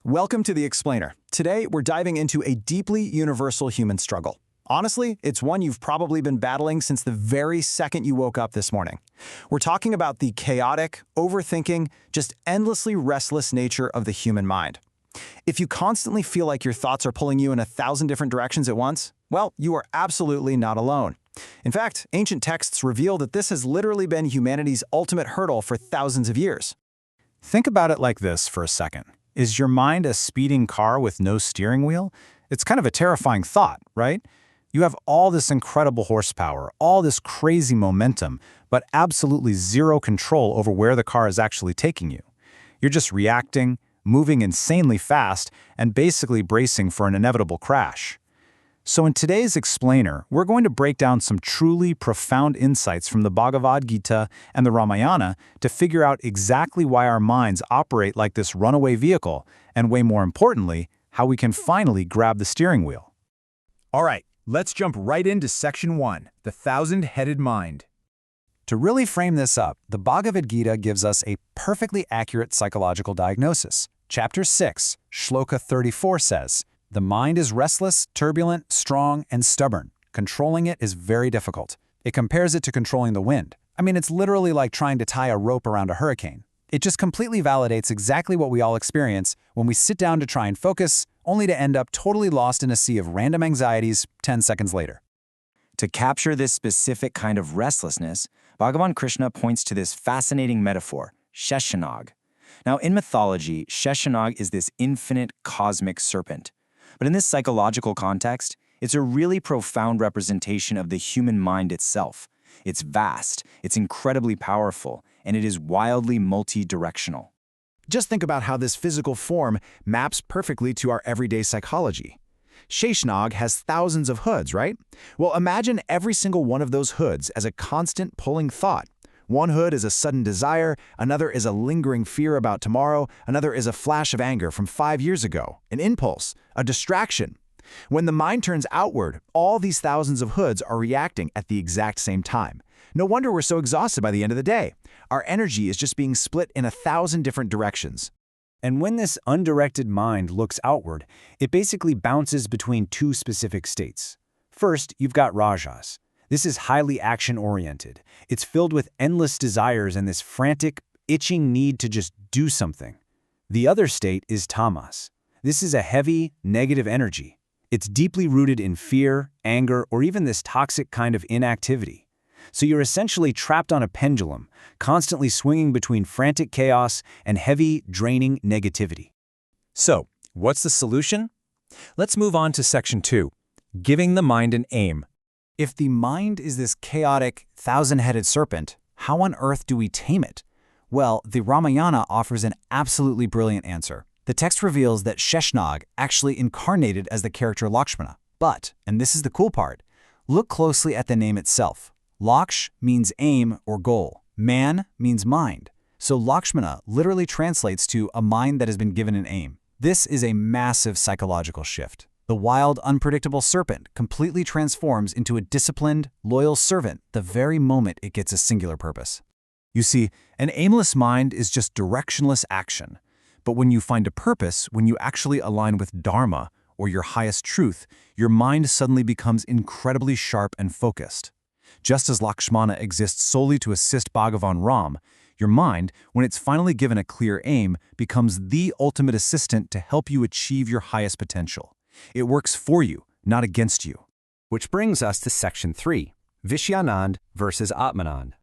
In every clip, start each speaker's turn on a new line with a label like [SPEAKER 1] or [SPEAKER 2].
[SPEAKER 1] Welcome to The Explainer. Today, we're diving into a deeply universal human struggle. Honestly, it's one you've probably been battling since the very second you woke up this morning. We're talking about the chaotic, overthinking, just endlessly restless nature of the human mind. If you constantly feel like your thoughts are pulling you in 1,000 different directions at once, well, you are absolutely not alone. In fact, ancient texts reveal that this has literally been humanity's ultimate hurdle for thousands of years. Think about it like this for a second. Is your mind a speeding car with no steering wheel? It's kind of a terrifying thought, right? You have all this incredible horsepower, all this crazy momentum, but absolutely zero control over where the car is actually taking you. You're just reacting, moving insanely fast, and basically bracing for an inevitable crash. So in today's Explainer, we're going to break down some truly profound insights from the Bhagavad Gita and the Ramayana to figure out exactly why our minds operate like this runaway vehicle, and way more importantly, how we can finally grab the steering wheel.
[SPEAKER 2] All right, let's jump right into Section 1, the Thousand-Headed Mind.
[SPEAKER 1] To really frame this up, the Bhagavad Gita gives us a perfectly accurate psychological diagnosis. Chapter 6, Shloka 34 says, "The mind is restless, turbulent, strong, and stubborn. Controlling it is very difficult." It compares it to controlling the wind. I mean, it's literally like trying to tie a rope around a hurricane. It just completely validates exactly what we all experience when we sit down to try and focus, only to end up totally lost in a sea of random anxieties 10 seconds later.
[SPEAKER 3] To capture this specific kind of restlessness, Bhagavan Krishna points to this fascinating metaphor, Sheshanag. Now, in mythology, Sheshanag is this infinite cosmic serpent. But in this psychological context, it's a really profound representation of the human mind itself. It's vast, it's incredibly powerful, and it is wildly multi-directional.
[SPEAKER 2] Just think about how this physical form maps perfectly to our everyday psychology. Sheshanag has thousands of hoods, right? Well, imagine every single one of those hoods as a constant pulling thought. One hood is a sudden desire, another is a lingering fear about tomorrow, another is a flash of anger from 5 years ago, an impulse, a distraction. When the mind turns outward, all these thousands of hoods are reacting at the exact same time. No wonder we're so exhausted by the end of the day. Our energy is just being split in 1,000 different directions.
[SPEAKER 4] And when this undirected mind looks outward, it basically bounces between two specific states. First, you've got rajas. This is highly action-oriented. It's filled with endless desires and this frantic, itching need to just do something. The other state is tamas. This is a heavy, negative energy. It's deeply rooted in fear, anger, or even this toxic kind of inactivity. So you're essentially trapped on a pendulum, constantly swinging between frantic chaos and heavy, draining negativity.
[SPEAKER 5] So, what's the solution? Let's move on to Section 2, giving the mind an aim.
[SPEAKER 1] If the mind is this chaotic, thousand-headed serpent, how on earth do we tame it? Well, the Ramayana offers an absolutely brilliant answer. The text reveals that Sheshanag actually incarnated as the character Lakshmana. But, and this is the cool part, look closely at the name itself. Laksh means aim or goal. Man means mind. So Lakshmana literally translates to a mind that has been given an aim. This is a massive psychological shift. The wild, unpredictable serpent completely transforms into a disciplined, loyal servant the very moment it gets a singular purpose. You see, an aimless mind is just directionless action. But when you find a purpose, when you actually align with Dharma, or your highest truth, your mind suddenly becomes incredibly sharp and focused. Just as Lakshmana exists solely to assist Bhagavan Ram, your mind, when it's finally given a clear aim, becomes the ultimate assistant to help you achieve your highest potential. It works for you, not against you.
[SPEAKER 4] Which brings us to Section 3, Vishyanand versus Atmanand.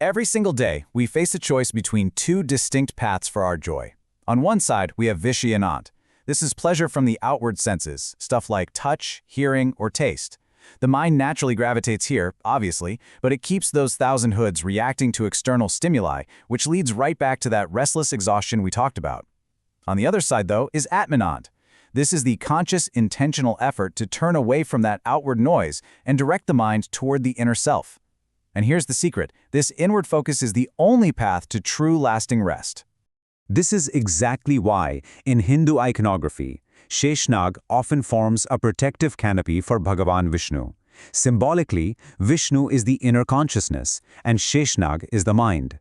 [SPEAKER 1] Every single day, we face a choice between two distinct paths for our joy. On one side, we have Vishyanand. This is pleasure from the outward senses, stuff like touch, hearing, or taste. The mind naturally gravitates here, obviously, but it keeps those thousand hoods reacting to external stimuli, which leads right back to that restless exhaustion we talked about. On the other side, though, is Atmanand. This is the conscious, intentional effort to turn away from that outward noise and direct the mind toward the inner self. And here's the secret. This inward focus is the only path to true lasting rest.
[SPEAKER 6] This is exactly why, in Hindu iconography, Sheshanag often forms a protective canopy for Bhagavan Vishnu. Symbolically, Vishnu is the inner consciousness, and Sheshanag is the mind.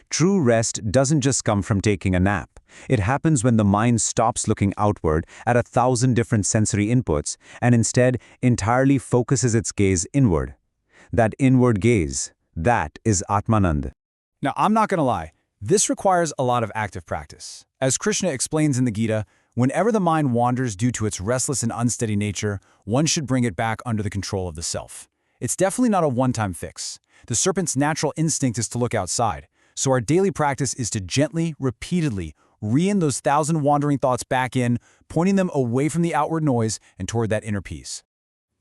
[SPEAKER 6] True rest doesn't just come from taking a nap. It happens when the mind stops looking outward at 1,000 different sensory inputs and instead entirely focuses its gaze inward. That inward gaze, that is Atmanand.
[SPEAKER 1] Now, I'm not going to lie, this requires a lot of active practice. As Krishna explains in the Gita, whenever the mind wanders due to its restless and unsteady nature, one should bring it back under the control of the self. It's definitely not a one-time fix. The serpent's natural instinct is to look outside, so our daily practice is to gently, repeatedly, reel those 1,000 wandering thoughts back in, pointing them away from the outward noise and toward that inner peace.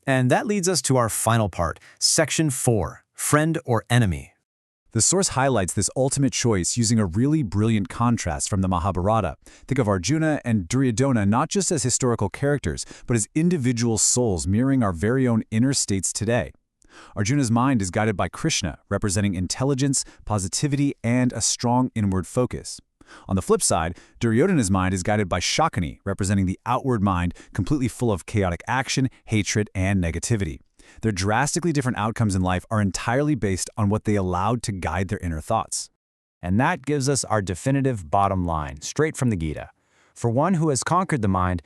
[SPEAKER 4] And that leads us to our final part, Section 4, Friend or Enemy.
[SPEAKER 2] The source highlights this ultimate choice using a really brilliant contrast from the Mahabharata. Think of Arjuna and Duryodhana not just as historical characters, but as individual souls mirroring our very own inner states today. Arjuna's mind is guided by Krishna, representing intelligence, positivity, and a strong inward focus. On the flip side, Duryodhana's mind is guided by Shakuni, representing the outward mind, completely full of chaotic action, hatred, and negativity. Their drastically different outcomes in life are entirely based on what they allowed to guide their inner thoughts.
[SPEAKER 3] And that gives us our definitive bottom line, straight from the Gita. For one who has conquered the mind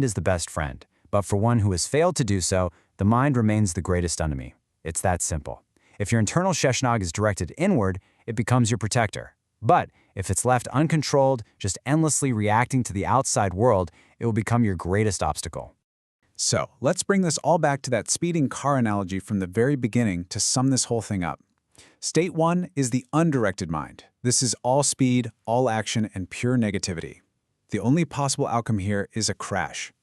[SPEAKER 3] is the best friend. But for one who has failed to do so, the mind remains the greatest enemy. It's that simple. If your internal Sheshnag is directed inward, it becomes your protector. But if it's left uncontrolled, just endlessly reacting to the outside world, it will become your greatest obstacle.
[SPEAKER 2] So, let's bring this all back to that speeding car analogy from the very beginning to sum this whole thing up. State 1 is the undirected mind. This is all speed, all action, and pure negativity. The only possible outcome here is a crash.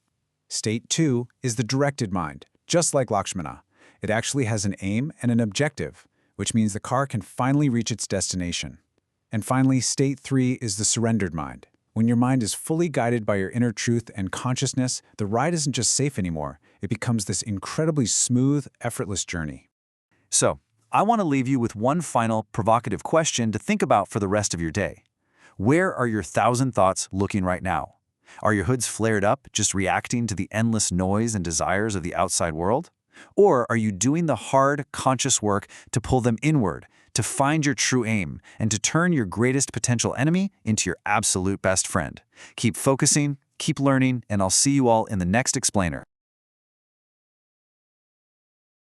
[SPEAKER 2] State 2 is the directed mind, just like Lakshmana. It actually has an aim and an objective, which means the car can finally reach its destination. And finally, State 3 is the surrendered mind. When your mind is fully guided by your inner truth and consciousness, the ride isn't just safe anymore. It becomes this incredibly smooth, effortless journey.
[SPEAKER 1] So, I want to leave you with one final provocative question to think about for the rest of your day. Where are your 1,000 thoughts looking right now? Are your hoods flared up, just reacting to the endless noise and desires of the outside world? Or are you doing the hard, conscious work to pull them inward, to find your true aim, and to turn your greatest potential enemy into your absolute best friend? Keep focusing, keep learning, and I'll see you all in the next explainer.